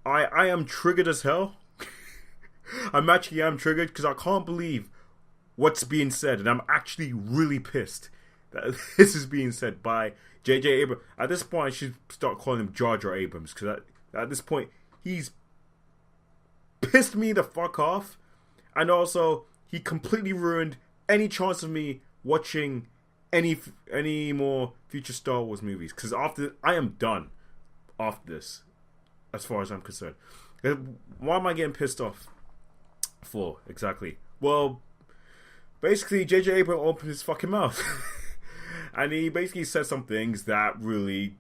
I am triggered as hell. I'm triggered because I can't believe what's being said, and I'm actually really pissed that this is being said by J.J. Abrams. At this point, I should start calling him Jar Jar Abrams, because at this point, he's pissed me the fuck off, and also he completely ruined any chance of me watching any more future Star Wars movies. Because after I am done after this, as far as I'm concerned. Why am I getting pissed off for exactly? Well, basically, J.J. Abrams opened his fucking mouth. And he basically said some things that really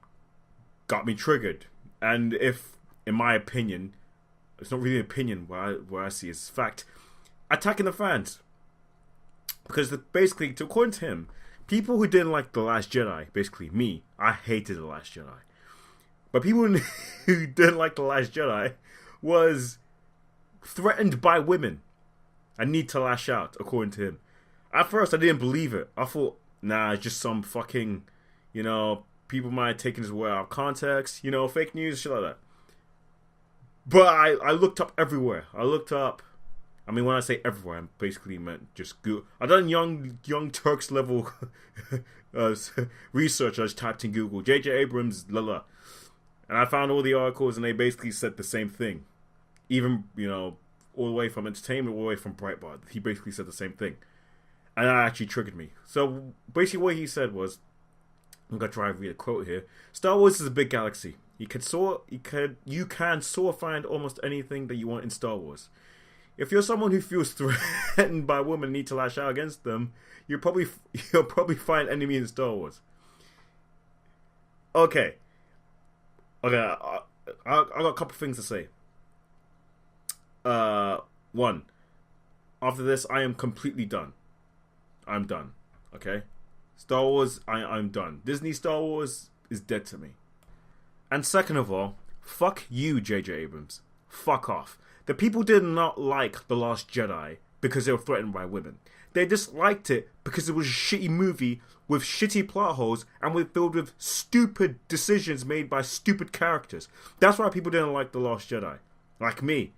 got me triggered. And if, in my opinion, it's not really an opinion where I see it's fact, attacking the fans. Because basically, according to him, people who didn't like The Last Jedi, basically me, I hated The Last Jedi. But people who didn't like The Last Jedi was threatened by women and need to lash out, according to him. At first, I didn't believe it. I thought, nah, it's just some fucking, people might have taken this word out of context, fake news, shit like that. But I looked up everywhere. When I say everywhere, I basically meant just Google. I done young Turks level research. I just typed in Google, J.J. Abrams, la. And I found all the articles, and they basically said the same thing. Even, all the way from Entertainment, all the way from Breitbart. He basically said the same thing. And that actually triggered me. So, basically what he said was, I'm going to try and read a quote here. Star Wars is a big galaxy. You can sort of find almost anything that you want in Star Wars. If you're someone who feels threatened by women and need to lash out against them, you'll probably find enemy in Star Wars. Okay, I got a couple things to say. One, after this, I am completely done. I'm done. Okay? Star Wars, I'm done. Disney Star Wars is dead to me. And second of all, fuck you, J.J. Abrams. Fuck off. The people did not like The Last Jedi because they were threatened by women. They disliked it because it was a shitty movie with shitty plot holes and filled with stupid decisions made by stupid characters. That's why people didn't like The Last Jedi. Like me.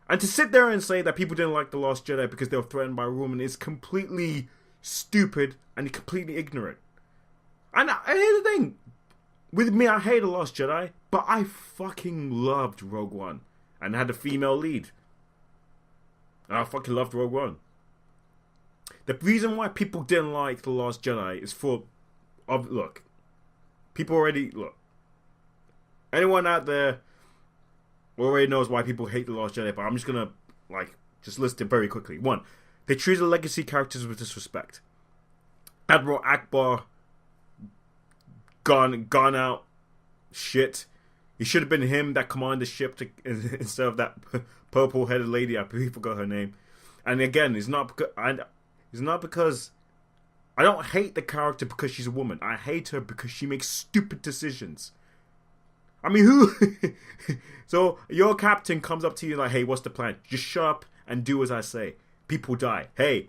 And to sit there and say that people didn't like The Last Jedi because they were threatened by a woman is completely stupid and completely ignorant. And here's the thing. With me, I hate The Last Jedi, but I fucking loved Rogue One. And it had a female lead. And I fucking loved Rogue One. The reason why people didn't like The Last Jedi is look. Anyone out there already knows why people hate The Last Jedi, but I'm just gonna, just list it very quickly. One, they treated legacy characters with disrespect. Admiral Akbar gone out shit. It should have been him that commanded the ship instead of that purple-headed lady. I forgot her name. And again, it's not because I don't hate the character because she's a woman. I hate her because she makes stupid decisions. I mean, who? So your captain comes up to you like, hey, what's the plan? Just shut up and do as I say. People die. Hey,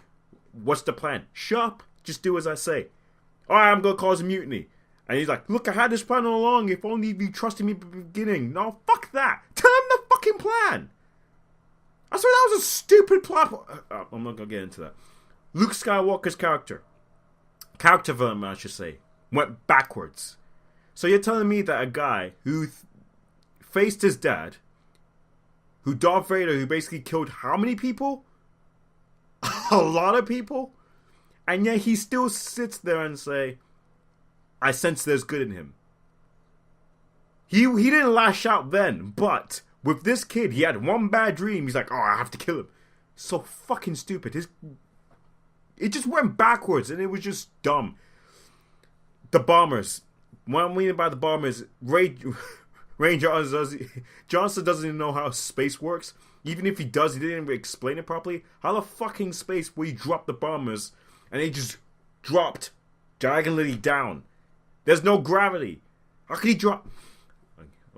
what's the plan? Shut up. Just do as I say. All right, I'm going to cause a mutiny. And he's like, look, I had this plan all along. If only you trusted me at the beginning. No, fuck that. Tell him the fucking plan. I swear that was a stupid plan. I'm not going to get into that. Luke Skywalker's character development, I should say, went backwards. So you're telling me that a guy who faced his dad, who Darth Vader, who basically killed how many people? A lot of people? And yet he still sits there and say, I sense there's good in him. He didn't lash out then, but with this kid, he had one bad dream. He's like, oh, I have to kill him. So fucking stupid. It just went backwards, and it was just dumb. The bombers. What I mean by the bombers, Ranger Johnson doesn't even know how space works. Even if he does, he didn't even explain it properly. How the fucking space will you drop the bombers, and they just dropped diagonally down? There's no gravity. How could he drop?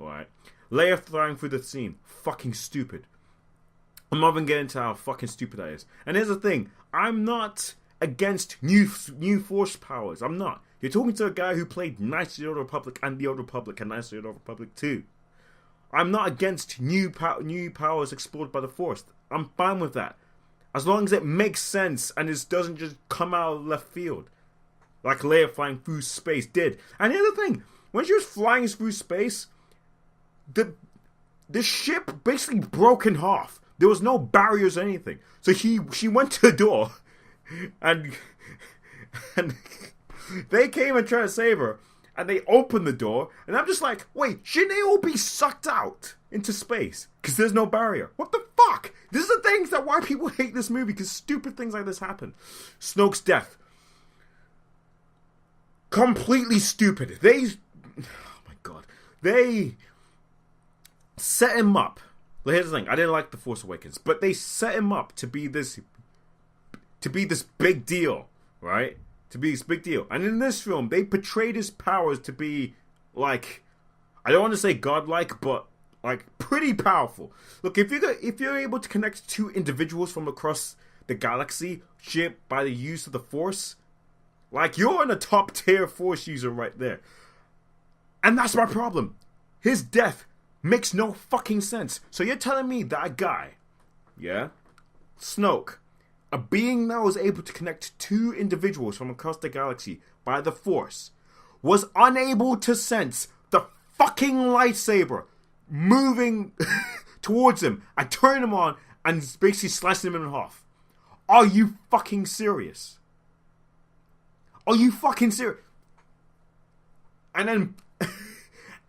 Alright. Leia flying through the scene. Fucking stupid. I'm not even getting into how fucking stupid that is. And here's the thing. I'm not against new force powers. I'm not. You're talking to a guy who played Knights of the Old Republic and the Old Republic and Knights of the Old Republic 2. I'm not against new powers explored by the Force. I'm fine with that. As long as it makes sense and it doesn't just come out of left field. Like Leia flying through space did. And the other thing, when she was flying through space, the ship basically broke in half. There was no barriers or anything. So she went to the door and they came and tried to save her. And they opened the door, and I'm just like, wait, shouldn't they all be sucked out into space? Because there's no barrier. What the fuck? These are things that why people hate this movie, because stupid things like this happen. Snoke's death. Completely stupid. Oh my god. They set him up. Here's the thing, I didn't like The Force Awakens, but they set him up to be this big deal, right? To be this big deal. And in this film, they portrayed his powers to be, like, I don't want to say godlike, but, like, pretty powerful. Look, if you're able to connect two individuals from across the galaxy by the use of the Force, like, you're in a top tier Force user right there. And that's my problem. His death makes no fucking sense. So you're telling me that guy, yeah, Snoke, a being that was able to connect two individuals from across the galaxy by the Force, was unable to sense the fucking lightsaber moving towards him and turn him on and basically slicing him in half. Are you fucking serious? Are you fucking serious? And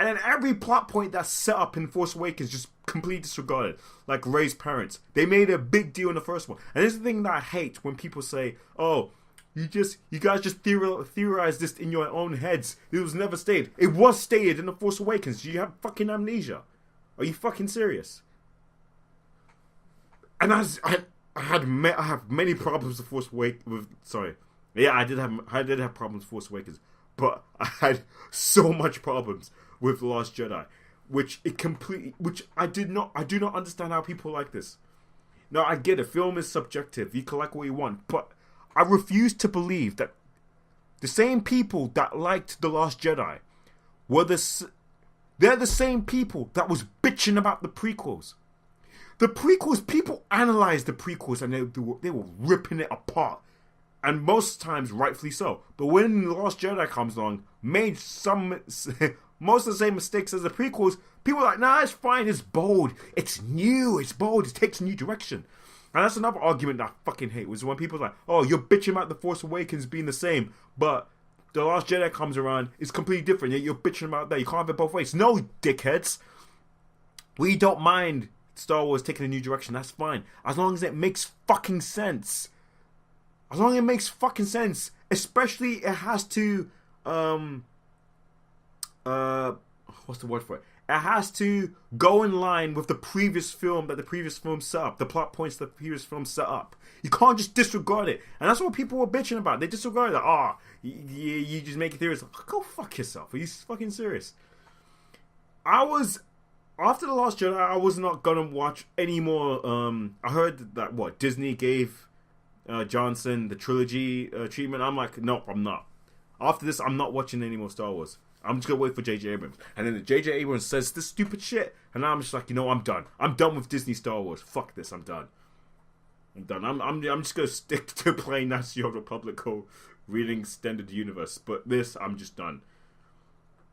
then every plot point that's set up in Force Awakens just completely disregarded. Like Rey's parents. They made a big deal in the first one. And this is the thing that I hate when people say, oh, you guys just theorize this in your own heads. It was never stated. It was stated in The Force Awakens. You have fucking amnesia. Are you fucking serious? And I have many problems with Force Awakens. Sorry. Yeah, I did have problems with Force Awakens. But I had so much problems with The Last Jedi, which I do not understand how people like this. Now, I get it, film is subjective, you can like what you want, but I refuse to believe that the same people that liked The Last Jedi they're the same people that was bitching about the prequels. The prequels, people analyzed the prequels and they were ripping it apart. And most times, rightfully so. But when The Last Jedi comes along, made most of the same mistakes as the prequels, people are like, nah, it's fine, it's bold, it's new, it's bold, it takes a new direction. And that's another argument that I fucking hate, was when people are like, oh, you're bitching about The Force Awakens being the same, but The Last Jedi comes around, it's completely different, yet you're bitching about that, you can't have it both ways. No, dickheads. We don't mind Star Wars taking a new direction, that's fine. As long as it makes fucking sense. As long as it makes fucking sense. Especially it has to what's the word for it? It has to go in line with the previous film that the previous film set up. The plot points that the previous film set up. You can't just disregard it. And that's what people were bitching about. They disregarded it. You just make theories. Go fuck yourself. Are you fucking serious? After The Last Jedi, I was not gonna watch any more. I heard that Disney gave Johnson the trilogy treatment. I'm like, nope, I'm not. After this, I'm not watching any more Star Wars. I'm just gonna wait for J.J. Abrams. And then J.J. Abrams says this stupid shit, and I'm just like, I'm done. I'm done with Disney Star Wars. Fuck this, I'm done. I'm just gonna stick to playing Knights of the Old Republic or reading Extended Universe. But this, I'm just done.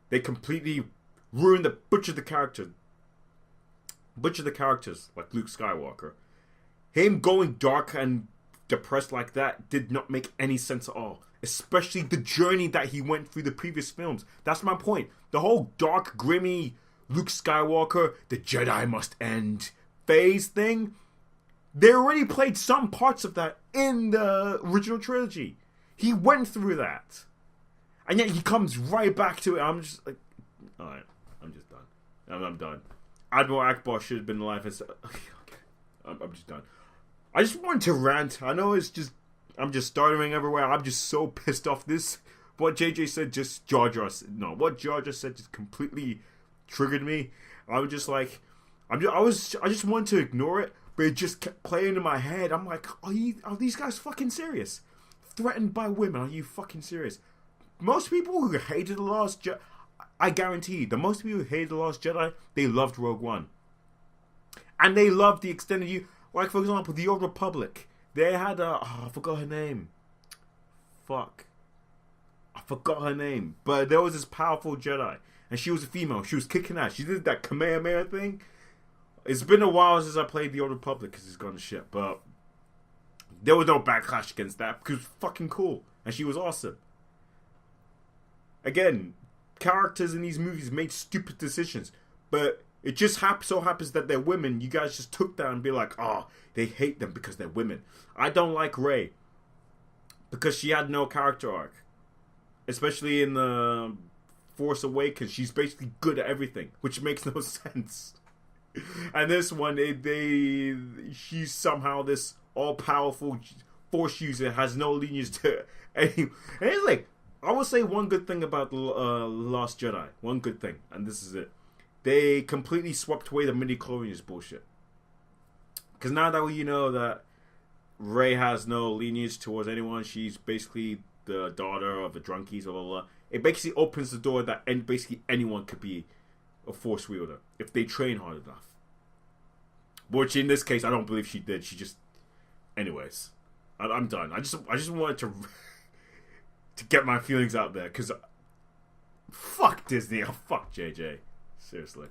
They completely butchered the characters like Luke Skywalker. Him going dark and depressed like that did not make any sense at all. Especially the journey that he went through the previous films. That's my point. The whole dark, grimy Luke Skywalker, the Jedi must end phase thing. They already played some parts of that in the original trilogy. He went through that. And yet he comes right back to it. I'm just like, alright, I'm just done. I'm done. Admiral Akbar should have been alive. Okay. I'm just done. I just wanted to rant. I know I'm just stuttering everywhere. I'm just so pissed off. What JJ said just what Jar Jar said just completely triggered me. I was just like, I just wanted to ignore it, but it just kept playing in my head. I'm like, are these guys fucking serious? Threatened by women? Are you fucking serious? Most people who hated The Last Jedi, I guarantee the most people who hated The Last Jedi, they loved Rogue One. And they loved the extended like for example, the Old Republic. They had I forgot her name. Fuck. I forgot her name. But there was this powerful Jedi. And she was a female. She was kicking ass. She did that Kamehameha thing. It's been a while since I played the Old Republic because it's gone to shit. But there was no backlash against that because it was fucking cool. And she was awesome. Again, characters in these movies made stupid decisions. But it just so happens that they're women. You guys just took that and be like, oh, they hate them because they're women. I don't like Rey. Because she had no character arc. Especially in the Force Awakens. She's basically good at everything. Which makes no sense. And this one, she's somehow this all-powerful Force user. Has no lineage to any. And it's like, I will say one good thing about The Last Jedi. One good thing. And this is it. They completely swept away the midi-chlorians bullshit. Because now that you know that Rey has no lineage towards anyone, she's basically the daughter of the drunkies, blah, blah, blah. It basically opens the door that basically anyone could be a Force wielder if they train hard enough. Which in this case, I don't believe she did. She just... Anyways. I'm done. I just wanted to get my feelings out there, because fuck Disney. Oh, fuck JJ. Seriously.